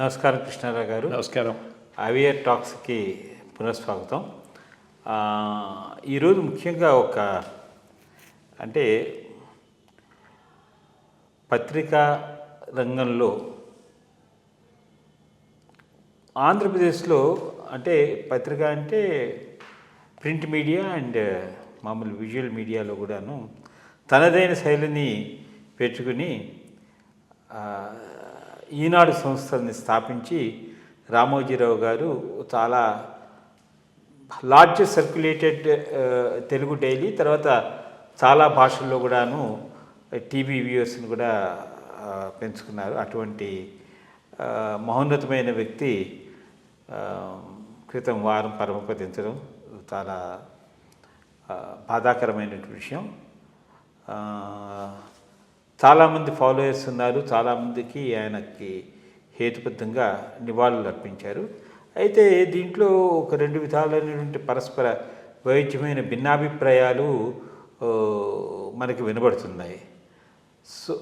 నమస్కారం కృష్ణారావు గారు. నమస్కారం. అవియర్ టాక్స్కి పునఃస్వాగతం. ఈరోజు ముఖ్యంగా అంటే పత్రికా రంగంలో ఆంధ్రప్రదేశ్లో అంటే పత్రిక అంటే ప్రింట్ మీడియా అండ్ మామూలు విజువల్ మీడియాలో కూడాను తనదైన శైలిని పెట్టుకుని ఈనాడు సంస్థని స్థాపించి రామోజీరావు గారు చాలా లార్జ్ సర్క్యులేటెడ్ తెలుగు డైలీ, తర్వాత చాలా భాషల్లో కూడాను టీవీ వ్యూవర్స్ని కూడా పెంచుకున్నారు. అటువంటి మహోన్నతమైన వ్యక్తి క్రితం వారం పరమపదించడం చాలా బాధాకరమైనటువంటి విషయం. చాలామంది ఫాలోయర్స్ ఉన్నారు, చాలామందికి ఆయనకి హేతుబద్ధంగా నివాళులు అర్పించారు. అయితే దీంట్లో ఒక రెండు విధాలైనటువంటి పరస్పర వైవిధ్యమైన భిన్నాభిప్రాయాలు మనకి వినబడుతున్నాయి. సో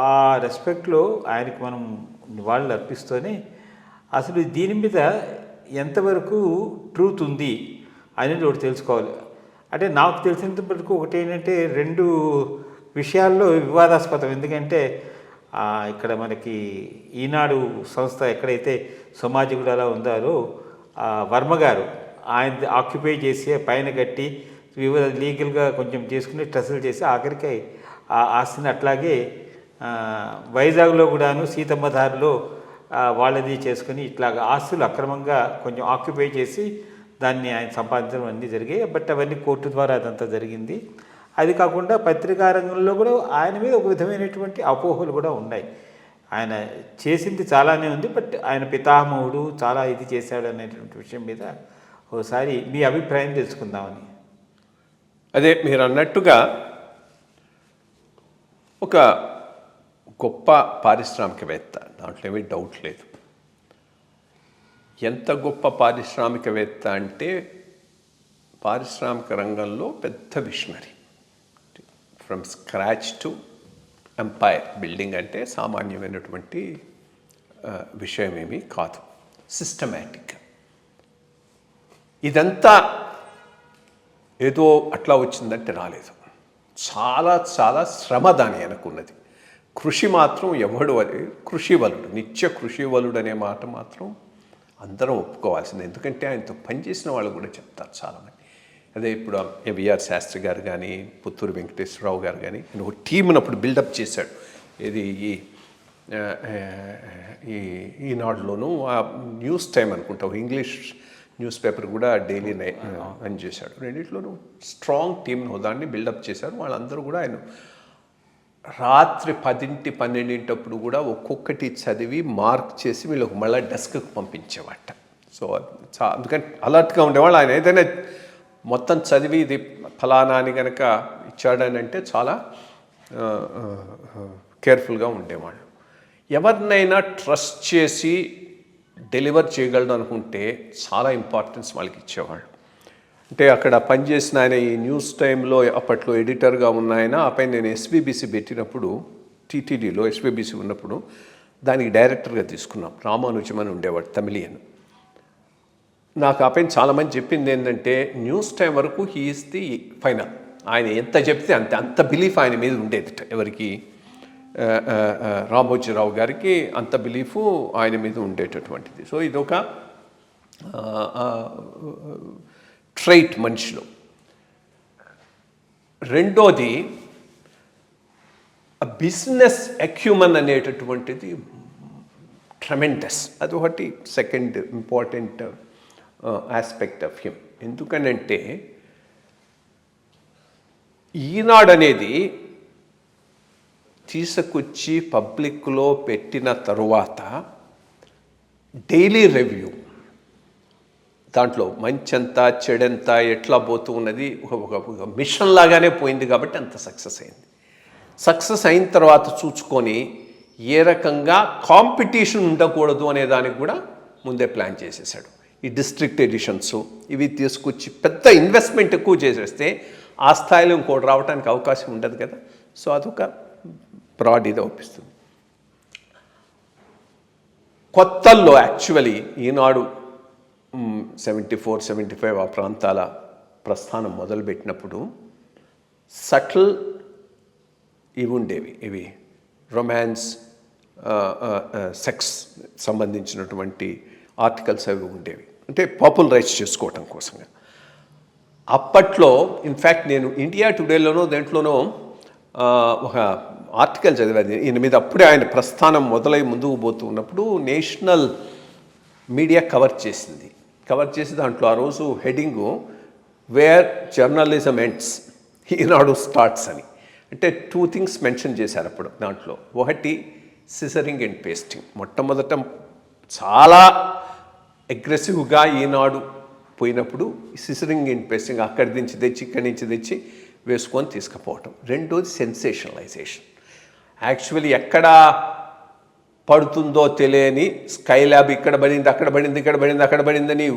ఆ రెస్పెక్ట్లో ఆయనకి మనం నివాళులు అర్పిస్తూనే అసలు దీని మీద ఎంతవరకు ట్రూత్ ఉంది అనేది ఒకటి తెలుసుకోవాలి. అంటే నాకు తెలిసినంత వరకు ఒకటి ఏంటంటే రెండు విషయాల్లో వివాదాస్పదం. ఎందుకంటే ఇక్కడ మనకి ఈనాడు సంస్థ ఎక్కడైతే సమాజిగూడలో ఉందారో వర్మ గారు ఆయన ఆక్యుపై చేసి పైన కట్టి వివిధ లీగల్గా కొంచెం చేసుకుని ట్రస్టులు చేసి ఆఖరికి ఆ ఆస్తిని అట్లాగే వైజాగ్లో కూడాను సీతమ్మధారిలో వాళ్ళది చేసుకుని ఇట్లాగా ఆస్తులు అక్రమంగా కొంచెం ఆక్యుపై చేసి దాన్ని ఆయన సంపాదించడం అన్నీ జరిగాయి. బట్ అవన్నీ కోర్టు ద్వారా అదంతా జరిగింది. అది కాకుండా పత్రికా రంగంలో కూడా ఆయన మీద ఒక విధమైనటువంటి అపోహలు కూడా ఉన్నాయి. ఆయన చేసింది చాలానే ఉంది, బట్ ఆయన పితామహుడు చాలా ఇది చేశాడు అనేటువంటి విషయం మీద ఒకసారి మీ అభిప్రాయం తెలుసుకుందామని. అదే మీరు అన్నట్టుగా ఒక గొప్ప పారిశ్రామికవేత్త, దాంట్లో ఏమీ డౌట్ లేదు. ఎంత గొప్ప పారిశ్రామికవేత్త అంటే పారిశ్రామిక రంగంలో పెద్ద visionary. From scratch to empire building అంటే సామాన్యమైనటువంటి విషయమేమీ కాదు. సిస్టమేటిక్. ఇదంతా ఏదో అట్లా వచ్చిందంటే రాలేదు. చాలా చాలా శ్రమ దాని అనుకున్నది. కృషి మాత్రం ఎవడు అది కృషివలుడు, నిత్య కృషివలుడు అనే మాట మాత్రం అందరం ఒప్పుకోవాల్సింది. ఎందుకంటే ఆయనతో పనిచేసిన వాళ్ళు కూడా చెప్తారు చాలామంది. అదే ఇప్పుడు విఆర్ శాస్త్రి గారు కానీ పుత్తూరు వెంకటేశ్వరరావు గారు కానీ ఒక టీంను అప్పుడు బిల్డప్ చేశాడు. ఇది ఈనాడులోనూ ఆ న్యూస్ టైం అనుకుంటా ఇంగ్లీష్ న్యూస్ పేపర్ కూడా డైలీ రన్ చేశాడు. రెండింటిలోనూ స్ట్రాంగ్ టీంను దాన్ని బిల్డప్ చేశారు. వాళ్ళందరూ కూడా ఆయన రాత్రి 10, 12 కూడా ఒక్కొక్కటి చదివి మార్క్ చేసి వీళ్ళకి మళ్ళీ డెస్క్కి పంపించేవాట. సో అందుకని అలర్ట్గా ఉండేవాళ్ళు. ఆయన ఏదైనా మొత్తం చదివి ఇది ఫలానా అని కనుక ఇచ్చాడని అంటే చాలా కేర్ఫుల్గా ఉండేవాళ్ళు. ఎవరినైనా ట్రస్ట్ చేసి డెలివర్ చేయగలడు అనుకుంటే చాలా ఇంపార్టెన్స్ వాళ్ళకి ఇచ్చేవాళ్ళు. అంటే అక్కడ పనిచేసిన ఆయన ఈ న్యూస్ టైంలో అప్పట్లో ఎడిటర్గా ఉన్న ఆయన, ఆ పైన నేను ఎస్బీబీసీ పెట్టినప్పుడు టీటీడీలో ఎస్బీబీసీ ఉన్నప్పుడు దానికి డైరెక్టర్గా తీసుకున్నాం. రామానుజం అని ఉండేవాడు, తమిళియన్. నాకు ఆ పైన చాలామంది చెప్పింది ఏంటంటే న్యూస్ టైం వరకు హీ ఈజ్ ది ఫైనల్. ఆయన ఎంత చెప్తే అంత బిలీఫ్ ఆయన మీద ఉండేది. ఎవరికి రామోజీరావు గారికి అంత బిలీఫు ఆయన మీద ఉండేటటువంటిది. సో ఇదొక ట్రైట్ మనిషిలో. రెండోది బిజినెస్ అక్యూమన్ అనేటటువంటిది ట్రెమెండస్. అదొకటి second important aspect of him. ఎందుకనంటే ఈనాడు అనేది తీసుకొచ్చి పబ్లిక్లో పెట్టిన తరువాత డైలీ రివ్యూ, దాంట్లో మంచెంత చెడెంత ఎట్లా పోతూ ఉన్నది ఒక మిషన్ లాగానే పోయింది. కాబట్టి అంత సక్సెస్ అయింది. సక్సెస్ అయిన తర్వాత చూసుకొని ఏ రకంగా కాంపిటీషన్ ఉండకూడదు అనే దానికి కూడా ముందే ప్లాన్ చేసేసాడు. ఈ డిస్ట్రిక్ట్ ఎడిషన్స్ ఇవి తీసుకొచ్చి పెద్ద ఇన్వెస్ట్మెంట్ ఎక్కువ చేసేస్తే ఆ స్థాయిలో ఇంకోటి రావడానికి అవకాశం ఉండదు కదా. సో అదొక బ్రాడ్ ఇది అవుపిస్తుంది. కొత్తల్లో యాక్చువల్లీ ఈనాడు 74-75 ఆ ప్రాంతాల ప్రస్థానం మొదలుపెట్టినప్పుడు సటిల్ ఇవి ఉండేవి, ఇవి రొమాన్స్, సెక్స్ సంబంధించినటువంటి ఆర్టికల్స్ అవి ఉండేవి, అంటే పాపులరైజ్ చేసుకోవటం కోసంగా. అప్పట్లో ఇన్ఫ్యాక్ట్ నేను ఇండియా టుడేలోనో దేంట్లోనో ఒక ఆర్టికల్ చదివాది ఈయన మీద. అప్పుడే ఆయన ప్రస్థానం మొదలై ముందుకు పోతూ ఉన్నప్పుడు నేషనల్ మీడియా కవర్ చేసి దాంట్లో ఆ రోజు హెడింగు వేర్ జర్నలిజం ఎండ్స్ ఈనాడు స్టార్ట్స్ అని. అంటే 2 థింగ్స్ మెన్షన్ చేశారు అప్పుడు దాంట్లో. ఒకటి సిజరింగ్ అండ్ పేస్టింగ్. మొట్టమొదట చాలా అగ్రెసివ్గా ఈనాడు పోయినప్పుడు సిజరింగ్ అండ్ పేస్టింగ్ అక్కడి నుంచి తెచ్చి ఇక్కడి నుంచి తెచ్చి వేసుకొని తీసుకుపోవటం. రెండోది సెన్సేషనలైజేషన్. యాక్చువల్లీ ఎక్కడ పడుతుందో తెలియని స్కైలాబ్ ఇక్కడ పడింది, అక్కడ పడింది, ఇక్కడ పడింది, అక్కడ పడిందని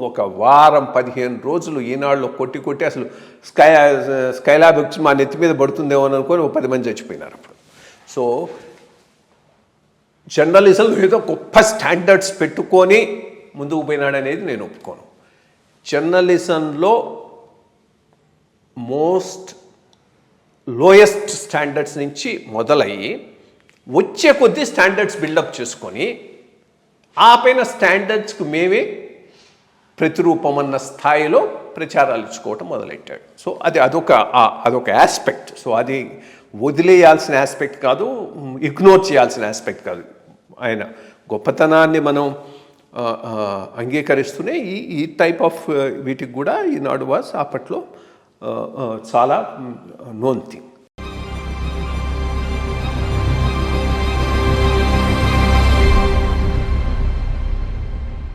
ఒక వారం 15 రోజులు ఈనాడులో కొట్టి అసలు స్కైలాబ్ వచ్చి మా నెత్తి మీద పడుతుందేమో అని అనుకొని 10 మంది చచ్చిపోయినారు అప్పుడు. సో జర్నలిజం ఏదో గొప్ప స్టాండర్డ్స్ పెట్టుకొని ముందుకు పోయినాడనేది నేను ఒప్పుకోను. జర్నలిజంలో మోస్ట్ లోయెస్ట్ స్టాండర్డ్స్ నుంచి మొదలయ్యి వచ్చే కొద్దీ స్టాండర్డ్స్ బిల్డప్ చేసుకొని ఆ పైన స్టాండర్డ్స్కి మేమే ప్రతిరూపం అన్న స్థాయిలో ప్రచారాలు ఇచ్చుకోవటం మొదలెట్టాడు. సో అదొక ఆస్పెక్ట్. సో అది వదిలేయాల్సిన ఆస్పెక్ట్ కాదు, ఇగ్నోర్ చేయాల్సిన ఆస్పెక్ట్ కాదు. ఆయన గొప్పతనాన్ని మనం అంగీకరిస్తూనే ఈ టైప్ ఆఫ్ వీటికి కూడా ఈనాడు వాస్ అప్పట్లో చాలా నోన్ థింగ్.